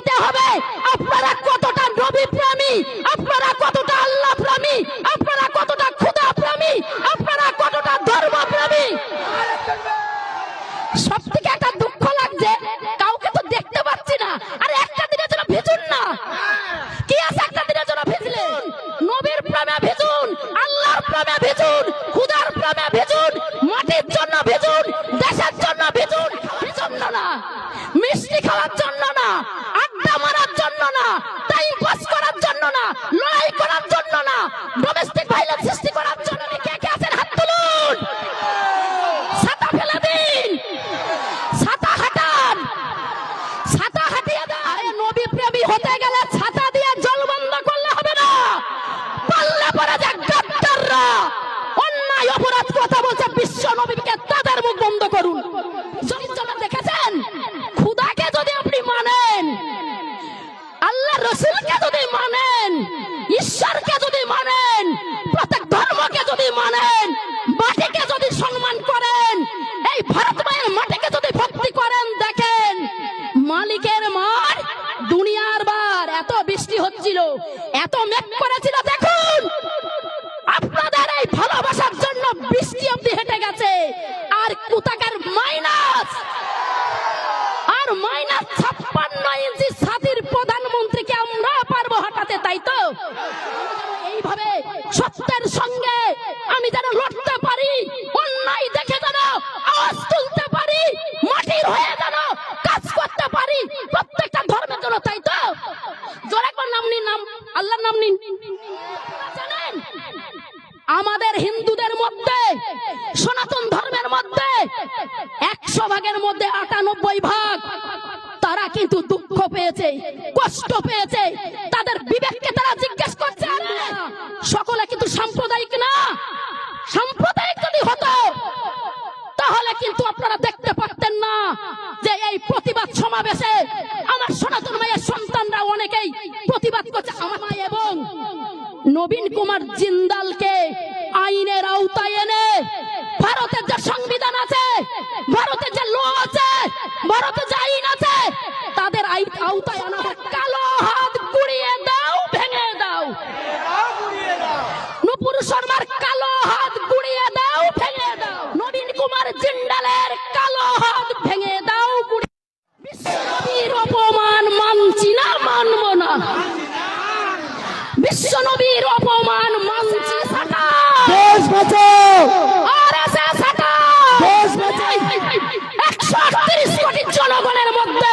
দিতে হবে আপনারা কতটা নবী প্রেমী, আপনারা কতটা আল্লাহ প্রেমী, আপনারা কতটা খোদা প্রেমী, আপনারা কতটা ধর্ম প্রেমী। সব থেকে একটা দুঃখ লাগছে, কাউকে তো দেখতে পাচ্ছি না। আরে একটা দিনের জন্য ভিজুন না, কি আছে একটা দিনের জন্য ভিজলেন? নবীর প্রেমে ভিজুন, আল্লাহর প্রেমে ভিজুন, খোদার প্রেমে ভিজুন, মাটির জন্য ভিজুন, দেশের জন্য ভিজুন। ভিজুন না মিষ্টি খাওয়ার জন্য না, আড্ডা মারার জন্য না, টাইম পাস করার জন্য না, লড়াই করার জন্য না, ডোমেস্টিক ভাইলেন্স সৃষ্টি করার জন্য। কে কে আছেন হাত তুলুন, ছাতা ফেলে দিন, ছাতা হাটান, ছাতা হাটিয়ে দেন। আরে নবী প্রেমী হতে গেলে ছাতা দিয়ে জল বন্ধ করলে হবে না। পাল্লা পড়ে যে গাদ্দাররা অন্যায় অপরাধ কথা বলছে বিশ্ব নবীকে, তাদের মুখ বন্ধ করুন। জনজনা দেখেছেন, খোদাকে যদি আপনি মানেন, আল্লাহ রসুলকে যদি মানেন, ঈশ্বরকে যদি মানেন, প্রত্যেক ধর্মকে যদি মানেন, মাটিকে যদি সম্মান করেন, এই ভারত মায়ের মাটিকে যদি ভক্তি করেন, দেখেন মালিকের মার দুনিয়ার বার। এত বৃষ্টি হচ্ছিল, এত মেঘ করেছিল, দেখুন আপনাদের এই ভালোবাসার জন্য বৃষ্টি অব্দি হেঁটে গেছে। আর কোথাকার মাইনাস, আর মাইনাস 56 ইঞ্চি ছাতির প্রধানমন্ত্রীকে আমরা পারবো হটাতে, তাই তো? এইভাবে সত্যের সঙ্গে আমি যেন লড়তে পারি, অন্যায় দেখে যেন আওয়াজ তুলতে পারি, মাটির হয়ে যেন কাজ করতে পারি প্রত্যেকটা ধর্মের জন্য, তাই তো? জোরে একবার নাম নিন, নাম আল্লাহর নাম নিন। জানেন আমাদের হিন্দুদের মধ্যে, সনাতন ধর্মের মধ্যে 100 ভাগের মধ্যে 98 ভাগ তারা কিন্তু দুঃখ পেয়েছে, কষ্ট পেয়েছে। তাদের বিবেককে তারা জিজ্ঞেস করছে। সকলে কিন্তু সাম্প্রদায়িক না। সাম্প্রদায়িক যদি হতো তাহলে কিন্তু আপনারা দেখতে পারতেন না যে এই প্রতিবাদ সমাবেশে আমার সনাতন মায়ের সন্তানরা অনেকেই প্রতিবাদ করছে। আমার মা এবং নবীন কুমার জিন্দালকে আইনের আওতায় এনে ভারতের যে সংবিধান আছে, ভারতের যে ল আছে, ভারতের যে আইন আছে, তাদের আওতায় আনা হোক। কালো হাত গুড়িয়ে দাও, ভেঙে দাও। নুপুর শর্মার কালো হাত গুড়িয়ে দাও, ভেঙে দাও। নবীন কুমার জিন্দালের কালো হাত ভেঙে দাও। বিশ্বনবীর অপমান মানছি না, মানব না। বিশ্বনবীর অপমান মানছি। দেশ বাঁচাও, আরএসএস হটাও। 138 কোটি জনগণের মধ্যে